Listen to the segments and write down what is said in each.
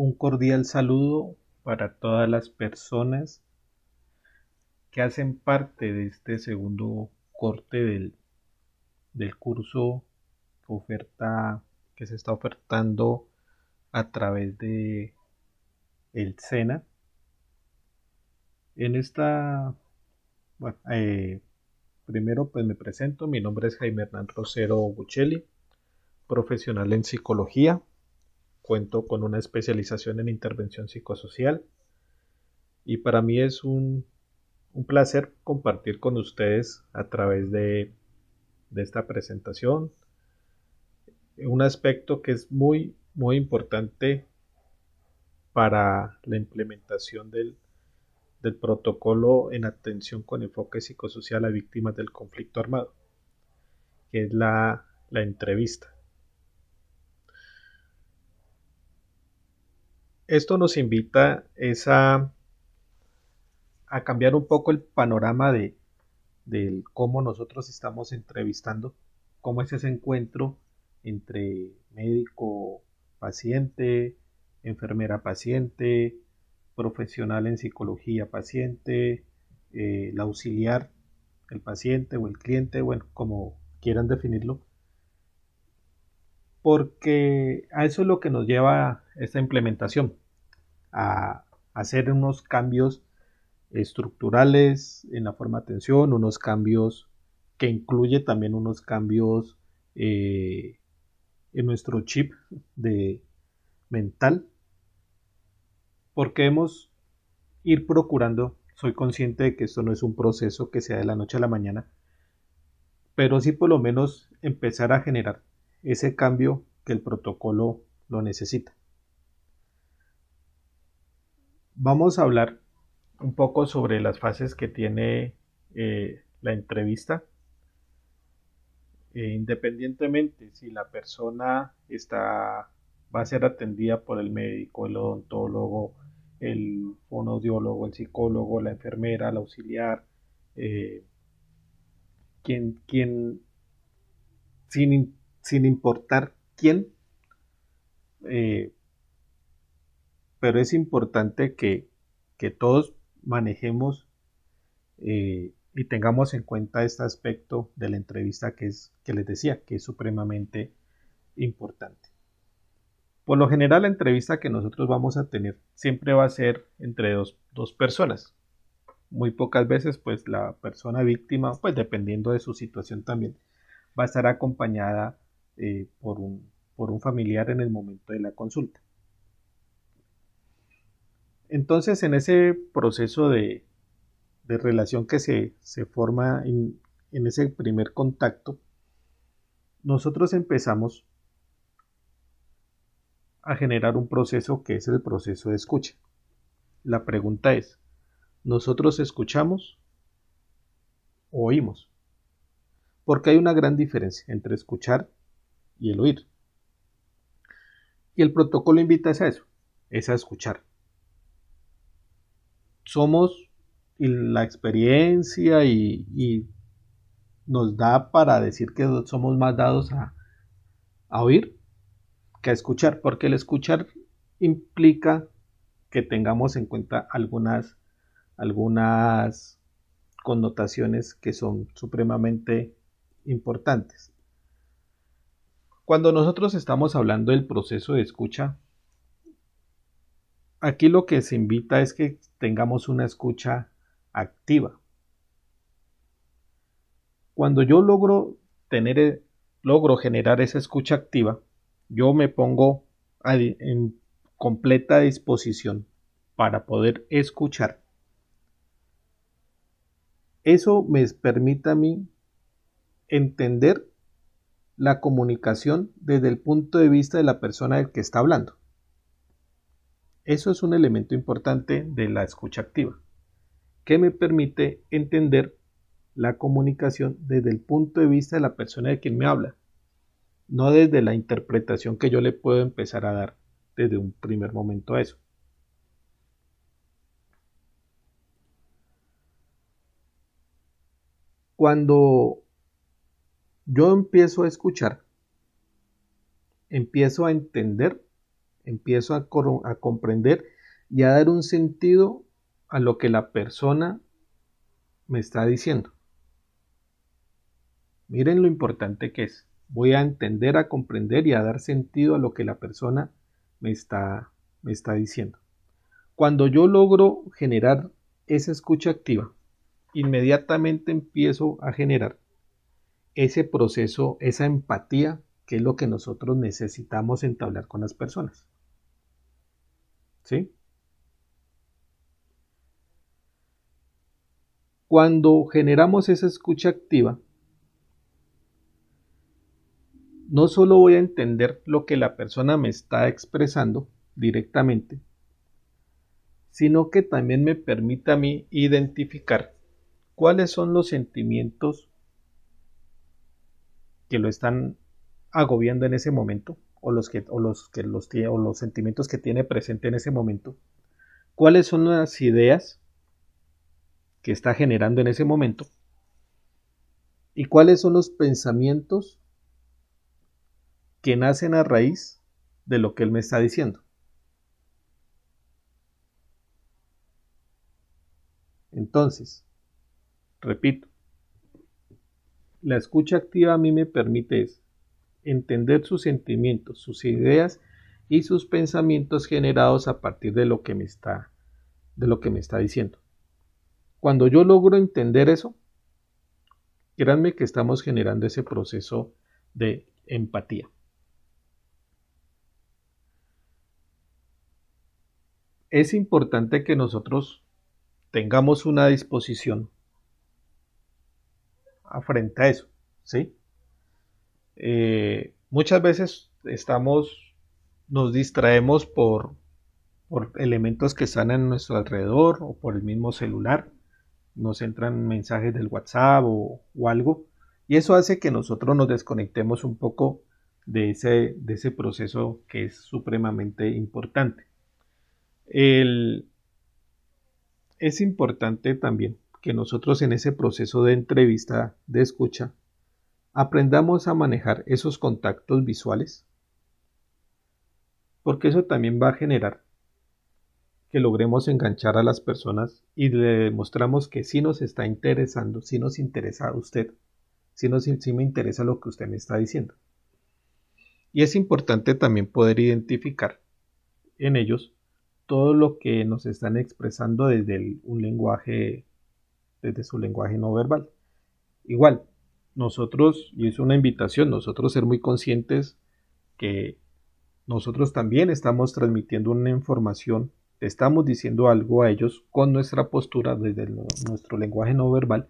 Un cordial saludo para todas las personas que hacen parte de este segundo corte del curso oferta que se está ofertando a través de el SENA. En esta, bueno, primero pues me presento, mi nombre es Jaime Hernán Rosero Buccelli, profesional en psicología, cuento con una especialización en intervención psicosocial y para mí es un placer compartir con ustedes a través de esta presentación un aspecto que es muy importante para la implementación del protocolo en atención con enfoque psicosocial a víctimas del conflicto armado, que es la entrevista. Esto nos invita a cambiar un poco el panorama del cómo nosotros estamos entrevistando, cómo es ese encuentro entre médico paciente, enfermera paciente, profesional en psicología paciente, el auxiliar, el paciente o el cliente, bueno, como quieran definirlo, porque a eso es lo que nos lleva esta implementación, a hacer unos cambios estructurales en la forma de atención, unos cambios que incluye también unos cambios en nuestro chip de mental, porque debemos ir procurando, soy consciente de que esto no es un proceso que sea de la noche a la mañana, pero sí por lo menos empezar a generar ese cambio que el protocolo lo necesita. Vamos a hablar un poco sobre las fases que tiene la entrevista. Independientemente si la persona va a ser atendida por el médico, el odontólogo, el fonoaudiólogo, el psicólogo, la enfermera, el auxiliar, eh, quien sin importar quién, eh, pero es importante que todos manejemos y tengamos en cuenta este aspecto de la entrevista que les decía, que es supremamente importante. Por lo general, la entrevista que nosotros vamos a tener siempre va a ser entre dos personas. Muy pocas veces, pues la persona víctima, pues dependiendo de su situación también, va a estar acompañada por un familiar en el momento de la consulta. Entonces, en ese proceso de relación que se forma en ese primer contacto, nosotros empezamos a generar un proceso que es el proceso de escucha. La pregunta es, ¿nosotros escuchamos o oímos? Porque hay una gran diferencia entre escuchar y el oír. Y el protocolo invita a eso, es a escuchar. Somos y la experiencia y nos da para decir que somos más dados a oír que a escuchar, porque el escuchar implica que tengamos en cuenta algunas connotaciones que son supremamente importantes. Cuando nosotros estamos hablando del proceso de escucha, aquí lo que se invita es que tengamos una escucha activa. Cuando yo logro generar esa escucha activa, yo me pongo en completa disposición para poder escuchar. Eso me permite a mí entender la comunicación desde el punto de vista de la persona del que está hablando. Eso es un elemento importante de la escucha activa, que me permite entender la comunicación desde el punto de vista de la persona de quien me habla, no desde la interpretación que yo le puedo empezar a dar desde un primer momento a eso. Cuando yo empiezo a escuchar, empiezo a entender empiezo a comprender y a dar un sentido a lo que la persona me está diciendo. Miren lo importante que es. Voy a entender, a comprender y a dar sentido a lo que la persona me está diciendo. Cuando yo logro generar esa escucha activa, inmediatamente empiezo a generar ese proceso, esa empatía, que es lo que nosotros necesitamos entablar con las personas. ¿Sí? Cuando generamos esa escucha activa, no solo voy a entender lo que la persona me está expresando directamente, sino que también me permite a mí identificar cuáles son los sentimientos que lo están agobiando en ese momento, o los sentimientos que tiene presente en ese momento, cuáles son las ideas que está generando en ese momento y cuáles son los pensamientos que nacen a raíz de lo que él me está diciendo. Entonces, repito, la escucha activa a mí me permite entender sus sentimientos, sus ideas y sus pensamientos generados a partir de lo que me está diciendo. Cuando yo logro entender eso, créanme que estamos generando ese proceso de empatía. Es importante que nosotros tengamos una disposición frente a eso, ¿sí? Muchas veces nos distraemos por elementos que están en nuestro alrededor o por el mismo celular, nos entran mensajes del WhatsApp o algo, y eso hace que nosotros nos desconectemos un poco de ese proceso que es supremamente importante. Es importante también que nosotros en ese proceso de entrevista, de escucha, aprendamos a manejar esos contactos visuales, porque eso también va a generar que logremos enganchar a las personas y le demostramos que sí nos está interesando, sí nos interesa a usted, sí me interesa lo que usted me está diciendo. Y es importante también poder identificar en ellos todo lo que nos están expresando desde su lenguaje no verbal. Igual, nosotros, y es una invitación, nosotros ser muy conscientes que nosotros también estamos transmitiendo una información, estamos diciendo algo a ellos con nuestra postura desde nuestro lenguaje no verbal,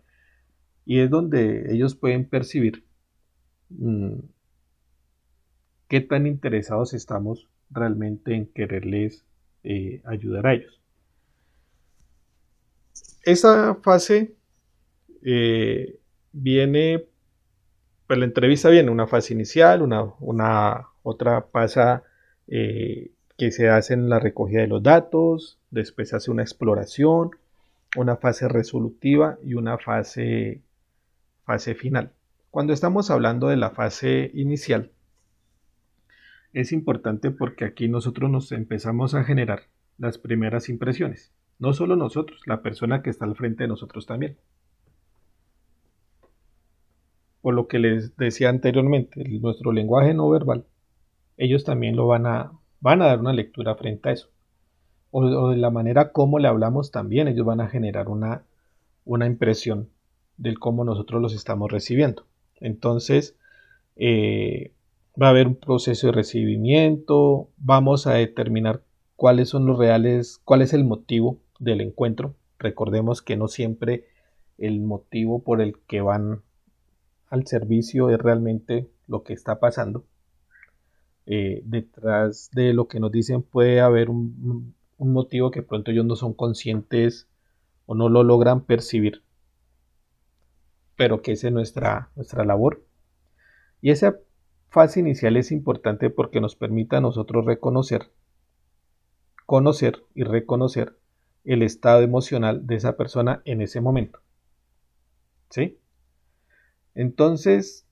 y es donde ellos pueden percibir qué tan interesados estamos realmente en quererles ayudar a ellos. Esa fase viene, pues la entrevista viene una fase inicial, otra pasa que se hace en la recogida de los datos, después se hace una exploración, una fase resolutiva y una fase final. Cuando estamos hablando de la fase inicial, es importante porque aquí nosotros nos empezamos a generar las primeras impresiones. No solo nosotros, la persona que está al frente de nosotros también. Por lo que les decía anteriormente, nuestro lenguaje no verbal, ellos también lo van a dar una lectura frente a eso. O de la manera como le hablamos también, ellos van a generar una impresión del cómo nosotros los estamos recibiendo. Entonces, va a haber un proceso de recibimiento, vamos a determinar cuál es el motivo del encuentro. Recordemos que no siempre el motivo por el que van al servicio es realmente lo que está pasando. Detrás de lo que nos dicen puede haber un motivo que pronto ellos no son conscientes o no lo logran percibir, pero que esa es nuestra labor. Y esa fase inicial es importante porque nos permite a nosotros conocer y reconocer el estado emocional de esa persona en ese momento. ¿Sí? Entonces,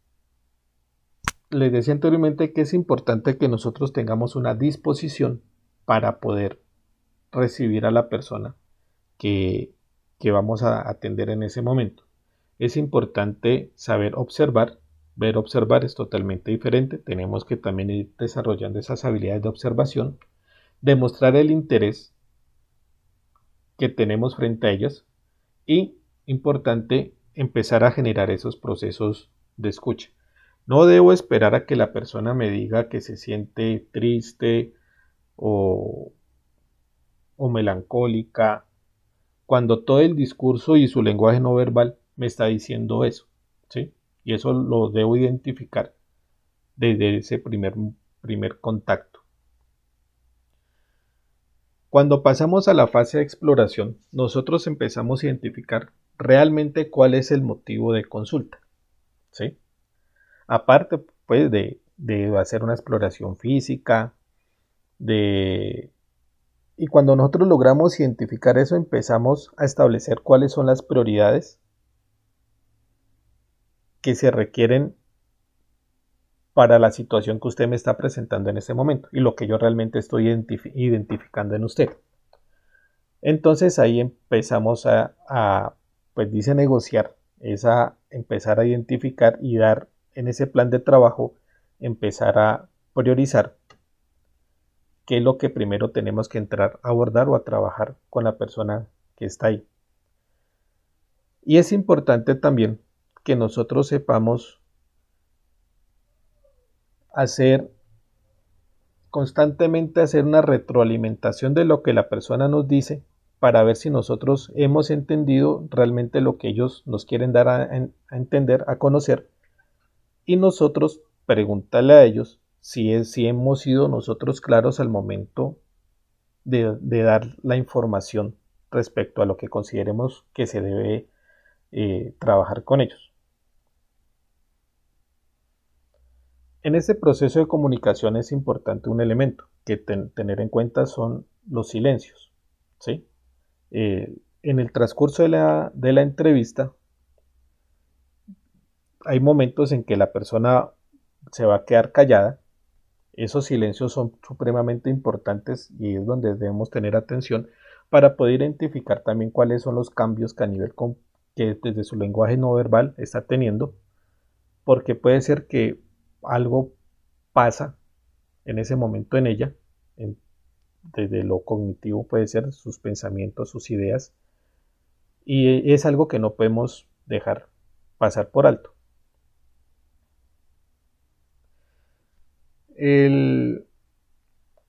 les decía anteriormente que es importante que nosotros tengamos una disposición para poder recibir a la persona que, que vamos a atender en ese momento. Es importante saber observar. Ver observar es totalmente diferente. Tenemos que también ir desarrollando esas habilidades de observación, demostrar el interés que tenemos frente a ellas y, importante, empezar a generar esos procesos de escucha. No debo esperar a que la persona me diga que se siente triste o, o melancólica, cuando todo el discurso y su lenguaje no verbal me está diciendo eso, ¿sí? Y eso lo debo identificar desde ese primer contacto. Cuando pasamos a la fase de exploración, nosotros empezamos a identificar realmente cuál es el motivo de consulta, ¿sí? Aparte, pues, de hacer una exploración física, y cuando nosotros logramos identificar eso, empezamos a establecer cuáles son las prioridades que se requieren para la situación que usted me está presentando en este momento y lo que yo realmente estoy identificando en usted. Entonces ahí empezamos pues dice negociar, es a empezar a identificar y dar en ese plan de trabajo, empezar a priorizar qué es lo que primero tenemos que entrar a abordar o a trabajar con la persona que está ahí. Y es importante también que nosotros sepamos constantemente hacer una retroalimentación de lo que la persona nos dice para ver si nosotros hemos entendido realmente lo que ellos nos quieren dar a entender, a conocer, y nosotros preguntarle a ellos si hemos sido nosotros claros al momento de dar la información respecto a lo que consideremos que se debe trabajar con ellos. En este proceso de comunicación es importante un elemento que tener en cuenta son los silencios, ¿sí? En el transcurso de la entrevista hay momentos en que la persona se va a quedar callada. Esos silencios son supremamente importantes y es donde debemos tener atención para poder identificar también cuáles son los cambios que a nivel que desde su lenguaje no verbal está teniendo, porque puede ser que algo pasa en ese momento en ella, desde lo cognitivo puede ser sus pensamientos, sus ideas, y es algo que no podemos dejar pasar por alto. En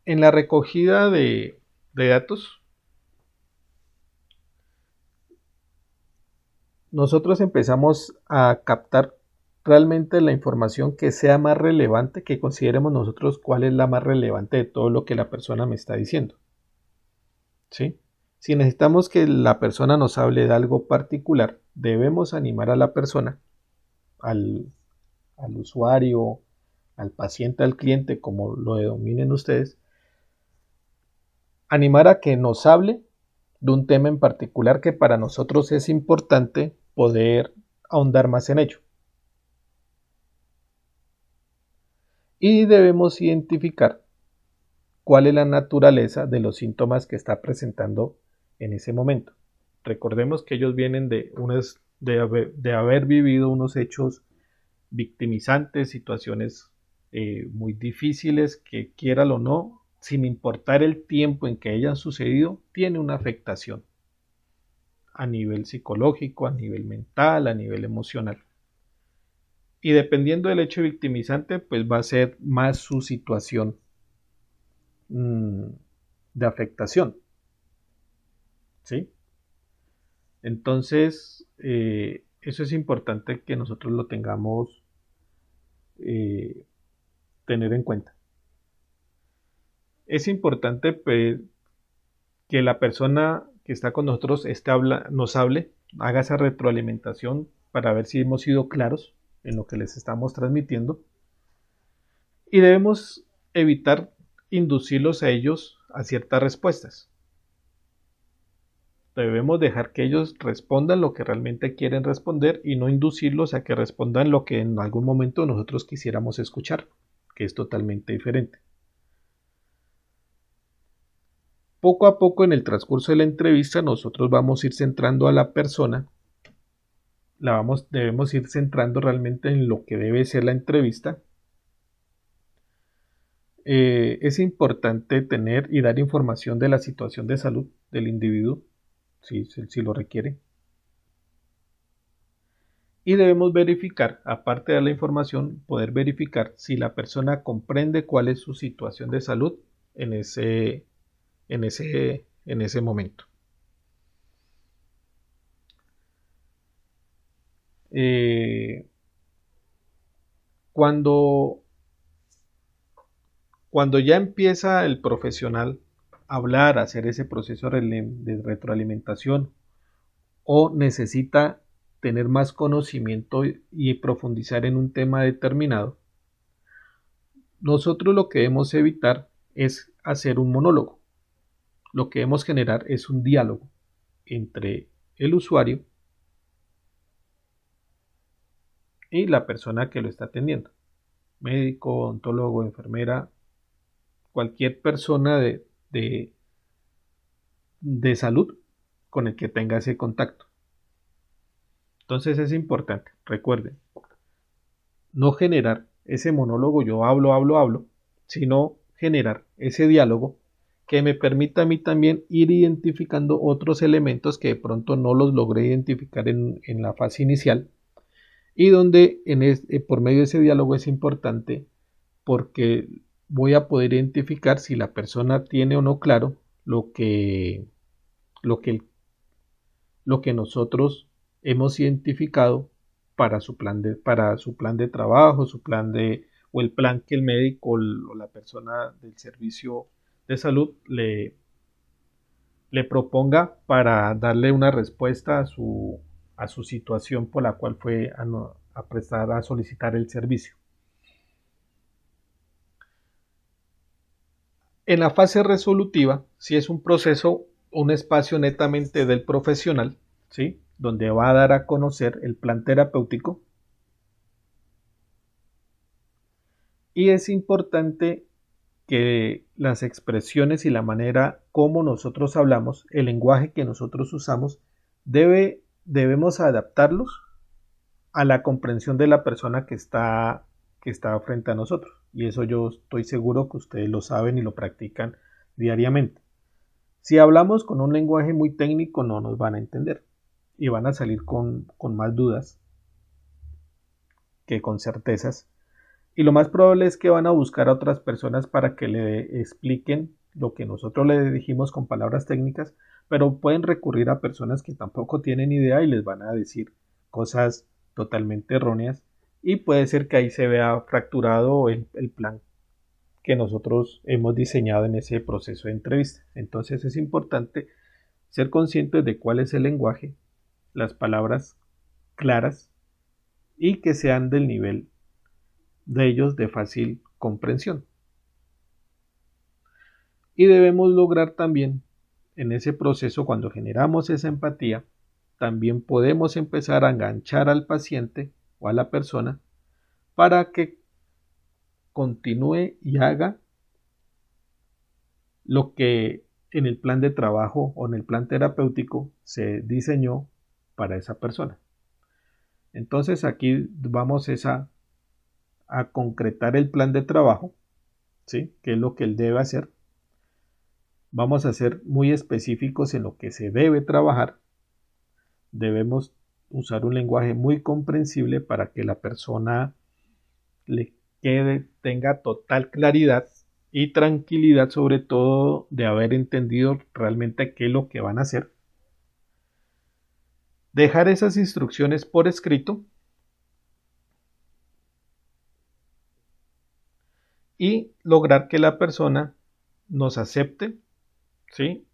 la recogida de datos, nosotros empezamos a captar realmente la información que sea más relevante, que consideremos nosotros cuál es la más relevante de todo lo que la persona me está diciendo, ¿sí? Si necesitamos que la persona nos hable de algo particular, debemos animar a la persona, al usuario, al paciente, al cliente, como lo denominen ustedes, animar a que nos hable de un tema en particular que para nosotros es importante poder ahondar más en ello. Y debemos identificar cuál es la naturaleza de los síntomas que está presentando en ese momento. Recordemos que ellos vienen de haber vivido unos hechos victimizantes, situaciones muy difíciles que, quiéralo o no, sin importar el tiempo en que hayan sucedido, tiene una afectación a nivel psicológico, a nivel mental, a nivel emocional. Y dependiendo del hecho victimizante, pues va a ser más su situación de afectación, ¿sí? Entonces, eso es importante que nosotros lo tengamos tener en cuenta. Es importante pues, que la persona que está con nosotros nos hable, haga esa retroalimentación para ver si hemos sido claros en lo que les estamos transmitiendo, y debemos evitar inducirlos a ellos a ciertas respuestas. Debemos dejar que ellos respondan lo que realmente quieren responder y no inducirlos a que respondan lo que en algún momento nosotros quisiéramos escuchar, que es totalmente diferente. Poco a poco en el transcurso de la entrevista nosotros vamos a ir centrando a la persona, debemos ir centrando realmente en lo que debe ser la entrevista. Es importante tener y dar información de la situación de salud del individuo, si lo requiere. Y debemos verificar, aparte de la información, poder verificar si la persona comprende cuál es su situación de salud en ese momento. Cuando ya empieza el profesional a hablar, a hacer ese proceso de retroalimentación o necesita tener más conocimiento y profundizar en un tema determinado, nosotros lo que debemos evitar es hacer un monólogo. Lo que debemos generar es un diálogo entre el usuario y la persona que lo está atendiendo. Médico, odontólogo, enfermera, cualquier persona de salud con el que tenga ese contacto. Entonces es importante, recuerden, no generar ese monólogo, yo hablo, sino generar ese diálogo que me permita a mí también ir identificando otros elementos que de pronto no los logré identificar en la fase inicial y donde por medio de ese diálogo es importante porque voy a poder identificar si la persona tiene o no claro lo que nosotros hemos identificado para su plan de trabajo, o el plan que el médico o la persona del servicio de salud le proponga para darle una respuesta a su situación por la cual fue a solicitar el servicio. En la fase resolutiva, si es un proceso, un espacio netamente del profesional, ¿sí?, donde va a dar a conocer el plan terapéutico. Y es importante que las expresiones y la manera como nosotros hablamos, el lenguaje que nosotros usamos, debemos adaptarlos a la comprensión de la persona que está frente a nosotros. Y eso yo estoy seguro que ustedes lo saben y lo practican diariamente. Si hablamos con un lenguaje muy técnico no nos van a entender y van a salir con más dudas que con certezas. Y lo más probable es que van a buscar a otras personas para que le expliquen lo que nosotros le dijimos con palabras técnicas, pero pueden recurrir a personas que tampoco tienen idea y les van a decir cosas totalmente erróneas y puede ser que ahí se vea fracturado el plan que nosotros hemos diseñado en ese proceso de entrevista. Entonces es importante ser conscientes de cuál es el lenguaje, las palabras claras y que sean del nivel de ellos de fácil comprensión. Y debemos lograr también en ese proceso, cuando generamos esa empatía, también podemos empezar a enganchar al paciente o a la persona para que continúe y haga lo que en el plan de trabajo o en el plan terapéutico se diseñó para esa persona. Entonces aquí vamos a concretar el plan de trabajo, ¿sí?, que es lo que él debe hacer. Vamos a ser muy específicos en lo que se debe trabajar. Debemos usar un lenguaje muy comprensible para que la persona tenga total claridad y tranquilidad, sobre todo de haber entendido realmente qué es lo que van a hacer. Dejar esas instrucciones por escrito y lograr que la persona nos acepte, ¿sí?,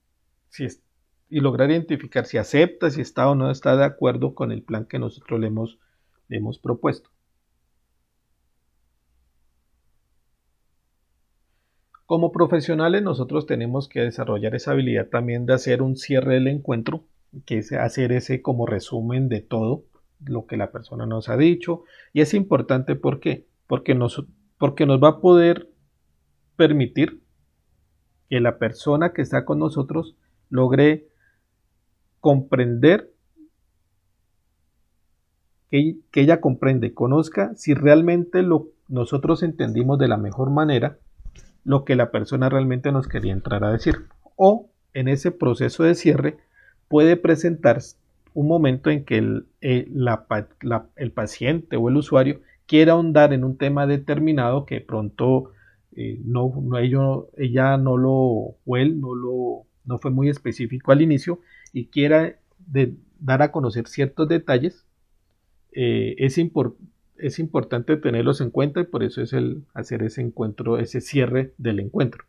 y lograr identificar si acepta, si está o no está de acuerdo con el plan que nosotros le hemos propuesto. Como profesionales nosotros tenemos que desarrollar esa habilidad también de hacer un cierre del encuentro que es hacer ese como resumen de todo lo que la persona nos ha dicho. Y es importante, ¿por qué? Porque nos va a poder permitir que la persona que está con nosotros logre comprender, que ella comprende, conozca si realmente nosotros entendimos de la mejor manera lo que la persona realmente nos quería entrar a decir. O en ese proceso de cierre puede presentarse un momento en que el paciente o el usuario quiera ahondar en un tema determinado que pronto ella no lo, o él no fue muy específico al inicio y quiera dar a conocer ciertos detalles. Es importante tenerlos en cuenta y por eso es el hacer ese encuentro, ese cierre del encuentro.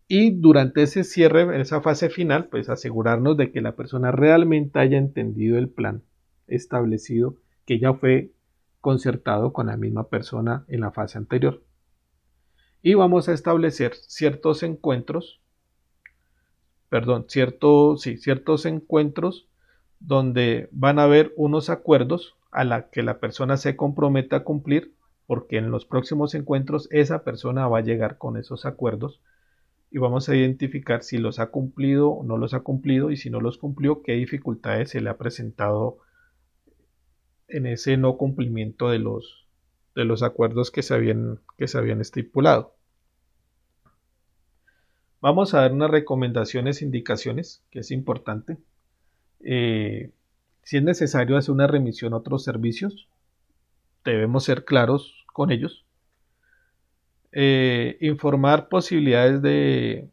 Y durante ese cierre, esa fase final, pues asegurarnos de que la persona realmente haya entendido el plan establecido que ya fue concertado con la misma persona en la fase anterior. Y vamos a establecer ciertos encuentros, ciertos encuentros donde van a haber unos acuerdos a la que la persona se comprometa a cumplir, porque en los próximos encuentros esa persona va a llegar con esos acuerdos y vamos a identificar si los ha cumplido o no los ha cumplido, y si no los cumplió, qué dificultades se le ha presentado en ese no cumplimiento de los acuerdos que se habían estipulado. Vamos a dar unas recomendaciones, indicaciones, que es importante. Si es necesario hacer una remisión a otros servicios, debemos ser claros con ellos. Informar posibilidades de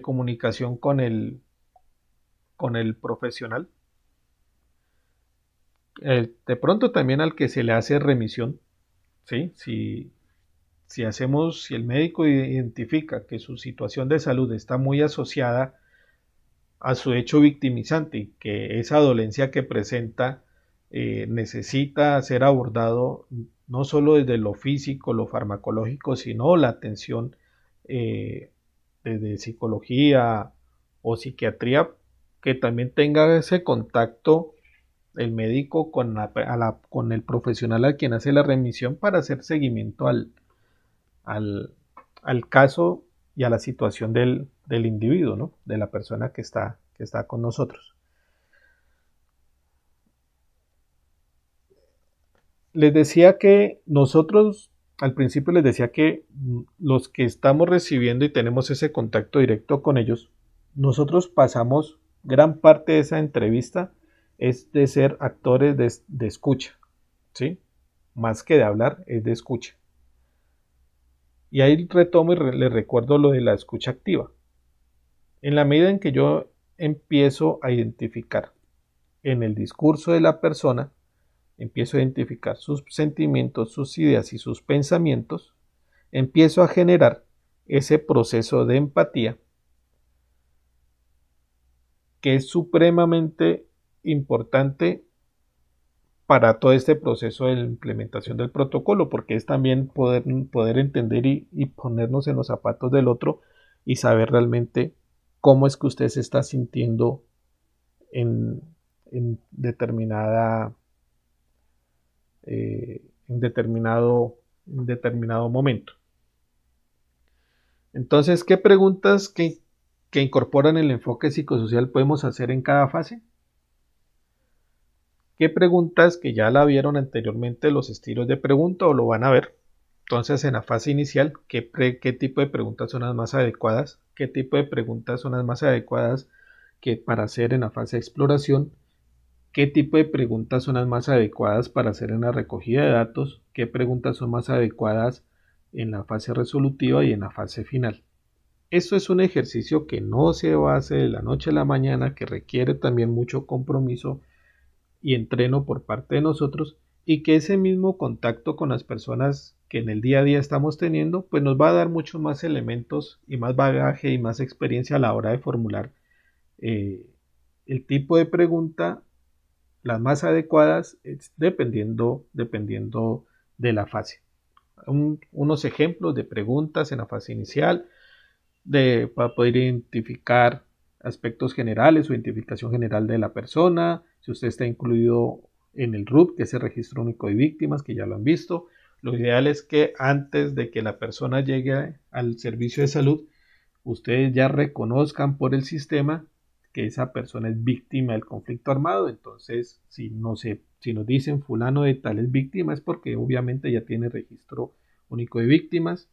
comunicación con el profesional. De pronto también al que se le hace remisión, ¿sí? Si el médico identifica que su situación de salud está muy asociada a su hecho victimizante y que esa dolencia que presenta necesita ser abordado no solo desde lo físico, lo farmacológico, sino la atención desde psicología o psiquiatría, que también tenga ese contacto el médico con el profesional a quien hace la remisión para hacer seguimiento al caso y a la situación del individuo, ¿no? De la persona que está con nosotros. Les decía que nosotros, al principio les decía que los que estamos recibiendo y tenemos ese contacto directo con ellos, nosotros pasamos gran parte de esa entrevista es de ser actores de escucha, ¿sí? Más que de hablar, es de escucha. Y ahí retomo y les recuerdo lo de la escucha activa. En la medida en que yo empiezo a identificar en el discurso de la persona, empiezo a identificar sus sentimientos, sus ideas y sus pensamientos, empiezo a generar ese proceso de empatía que es supremamente importante para todo este proceso de la implementación del protocolo, porque es también poder entender y ponernos en los zapatos del otro y saber realmente cómo es que usted se está sintiendo en determinado momento. Entonces, ¿qué preguntas que incorporan el enfoque psicosocial podemos hacer en cada fase? ¿Qué preguntas, que ya la vieron anteriormente los estilos de pregunta o lo van a ver? Entonces, en la fase inicial, ¿qué tipo de preguntas son las más adecuadas? ¿Qué tipo de preguntas son las más adecuadas que para hacer en la fase de exploración? ¿Qué tipo de preguntas son las más adecuadas para hacer en la recogida de datos? ¿Qué preguntas son más adecuadas en la fase resolutiva y en la fase final? Esto es un ejercicio que no se hace de la noche a la mañana, que requiere también mucho compromiso y entreno por parte de nosotros, y que ese mismo contacto con las personas que en el día a día estamos teniendo, pues nos va a dar muchos más elementos y más bagaje y más experiencia a la hora de formular el tipo de pregunta, las más adecuadas, dependiendo de la fase. Unos ejemplos de preguntas en la fase inicial, para poder identificar aspectos generales o identificación general de la persona, si usted está incluido en el RUP, que es el Registro Único de Víctimas, que ya lo han visto. Lo ideal es que antes de que la persona llegue al servicio de salud, ustedes ya reconozcan por el sistema que esa persona es víctima del conflicto armado. Entonces, si nos dicen fulano de tal es víctima, es porque obviamente ya tiene registro único de víctimas.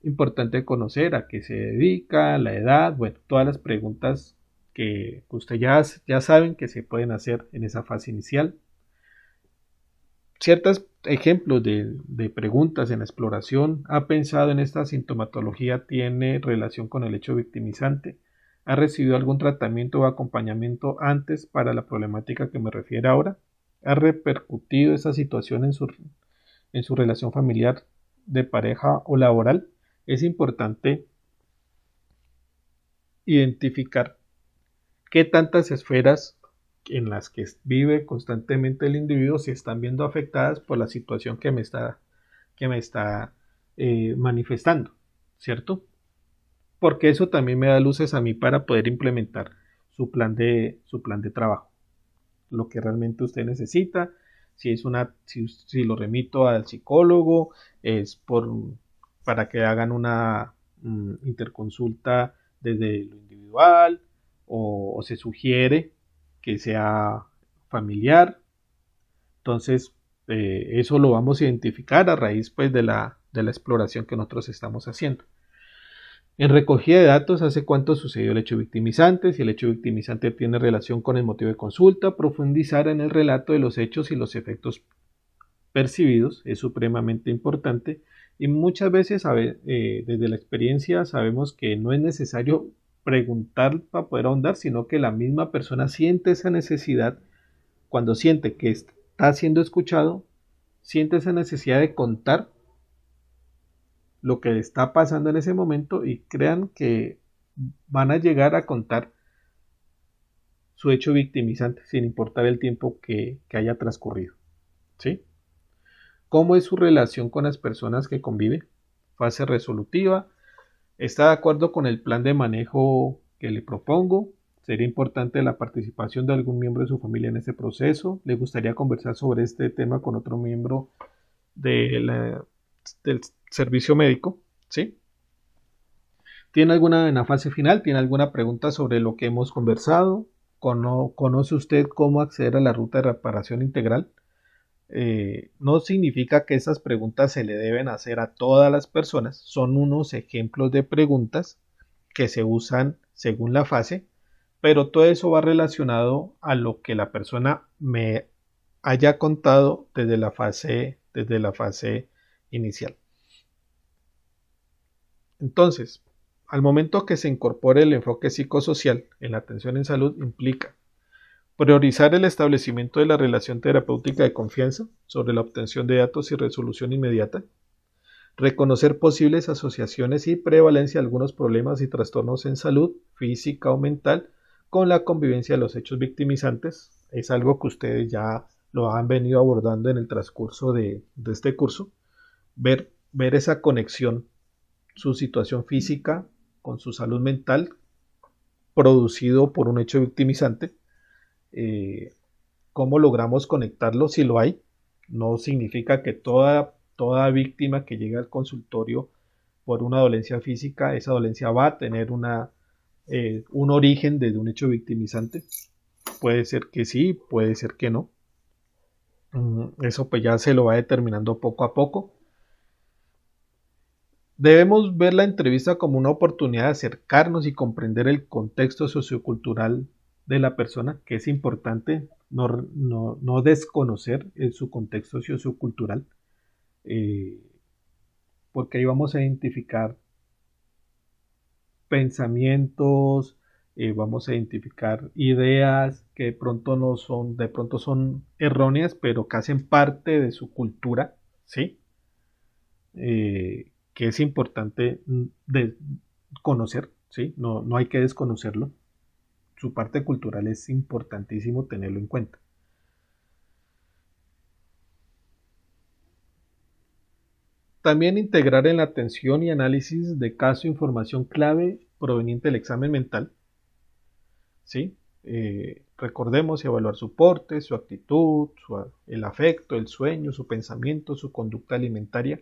Importante conocer a qué se dedica, la edad, bueno, todas las preguntas que usted ya saben que se pueden hacer en esa fase inicial. Ciertos ejemplos de preguntas en la exploración: ¿ha pensado en esta sintomatología? ¿Tiene relación con el hecho victimizante? ¿Ha recibido algún tratamiento o acompañamiento antes para la problemática que me refiero ahora? ¿Ha repercutido esa situación en su relación familiar, de pareja o laboral? Es importante identificar qué tantas esferas en las que vive constantemente el individuo se están viendo afectadas por la situación que me está manifestando, ¿cierto? Porque eso también me da luces a mí para poder implementar su plan de trabajo, lo que realmente usted necesita. Si lo remito al psicólogo, es para que hagan una interconsulta desde lo individual, o se sugiere que sea familiar. Entonces, eso lo vamos a identificar a raíz pues de la exploración que nosotros estamos haciendo. En recogida de datos: ¿hace cuánto sucedió el hecho victimizante? Si el hecho victimizante tiene relación con el motivo de consulta. Profundizar en el relato de los hechos y los efectos percibidos es supremamente importante, y muchas veces desde la experiencia sabemos que no es necesario preguntar para poder ahondar, sino que la misma persona siente esa necesidad. Cuando siente que está siendo escuchado, siente esa necesidad de contar lo que le está pasando en ese momento, y crean que van a llegar a contar su hecho victimizante sin importar el tiempo que haya transcurrido. ¿Sí? ¿Cómo es su relación con las personas que convive? Fase resolutiva: ¿está de acuerdo con el plan de manejo que le propongo? ¿Sería importante la participación de algún miembro de su familia en este proceso? ¿Le gustaría conversar sobre este tema con otro miembro del servicio médico? ¿Sí? En la fase final, ¿tiene alguna pregunta sobre lo que hemos conversado? ¿Conoce usted cómo acceder a la ruta de reparación integral? No significa que esas preguntas se le deben hacer a todas las personas, son unos ejemplos de preguntas que se usan según la fase, pero todo eso va relacionado a lo que la persona me haya contado desde la fase inicial. Entonces, al momento que se incorpore el enfoque psicosocial en la atención en salud, implica priorizar el establecimiento de la relación terapéutica de confianza sobre la obtención de datos y resolución inmediata, reconocer posibles asociaciones y prevalencia de algunos problemas y trastornos en salud física o mental con la convivencia de los hechos victimizantes. Es algo que ustedes ya lo han venido abordando en el transcurso de este curso. Ver esa conexión, su situación física con su salud mental, producido por un hecho victimizante. ¿Cómo logramos conectarlo? Si lo hay. No significa que toda víctima que llega al consultorio por una dolencia física, esa dolencia va a tener un origen desde un hecho victimizante. Puede ser que sí, puede ser que no. Eso pues ya se lo va determinando poco a poco. Debemos ver la entrevista como una oportunidad de acercarnos y comprender el contexto sociocultural de la persona, que es importante no desconocer su contexto sociocultural, porque ahí vamos a identificar pensamientos, vamos a identificar ideas que de pronto son erróneas, pero que hacen parte de su cultura, ¿sí? Que es importante de conocer, ¿sí? No hay que desconocerlo. Su parte cultural es importantísimo tenerlo en cuenta. También integrar en la atención y análisis de caso información clave proveniente del examen mental, ¿sí? Recordemos evaluar su porte, su actitud, el afecto, el sueño, su pensamiento, su conducta alimentaria.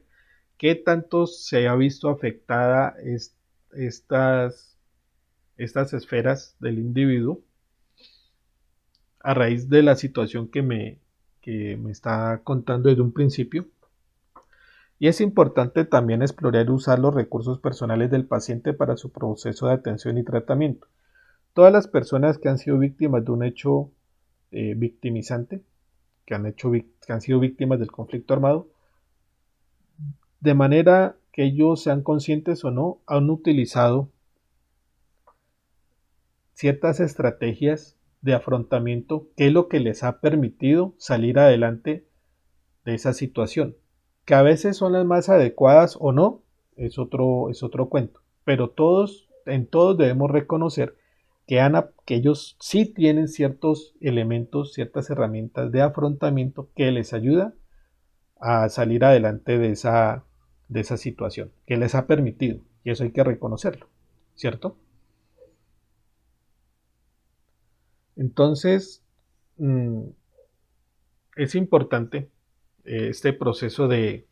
¿Qué tanto se ha visto afectada estas, estas esferas del individuo a raíz de la situación que me está contando desde un principio? Y es importante también explorar y usar los recursos personales del paciente para su proceso de atención y tratamiento. Todas las personas que han sido víctimas de un hecho victimizante, que han sido víctimas del conflicto armado, de manera que ellos sean conscientes o no, han utilizado ciertas estrategias de afrontamiento que es lo que les ha permitido salir adelante de esa situación. Que a veces son las más adecuadas o no, es otro cuento. Pero en todos debemos reconocer que ellos sí tienen ciertos elementos, ciertas herramientas de afrontamiento que les ayuda a salir adelante de esa situación, que les ha permitido, y eso hay que reconocerlo, ¿cierto? Entonces, mm, es importante este proceso de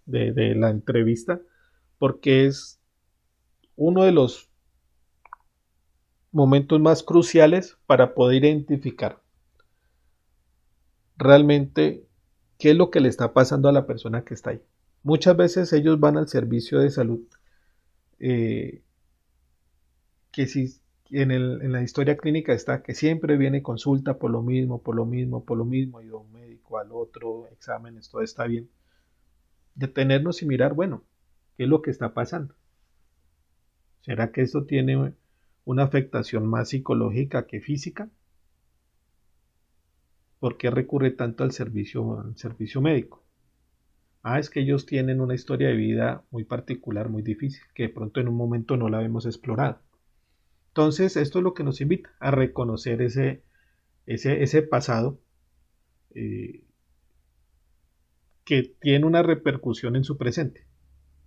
la entrevista porque es uno de los momentos más cruciales para poder identificar realmente qué es lo que le está pasando a la persona que está ahí. Muchas veces ellos van al servicio de salud eh, que si en la historia clínica está que siempre viene consulta por lo mismo, por lo mismo, por lo mismo, y un médico al otro, exámenes, todo está bien. Detenernos y mirar, bueno, ¿qué es lo que está pasando? ¿Será que esto tiene una afectación más psicológica que física? ¿Por qué recurre tanto al servicio médico? Ah, es que ellos tienen una historia de vida muy particular, muy difícil, que de pronto en un momento no la hemos explorado. Entonces, esto es lo que nos invita a reconocer ese pasado eh, que tiene una repercusión en su presente,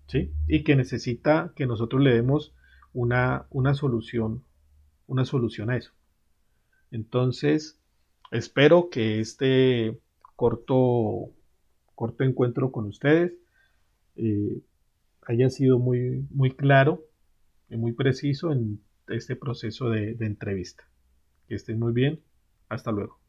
¿sí? Y que necesita que nosotros le demos una una solución a eso. Entonces, espero que este corto, corto encuentro con ustedes eh, haya sido muy claro y muy preciso en este proceso de entrevista. Que estén muy bien. Hasta luego.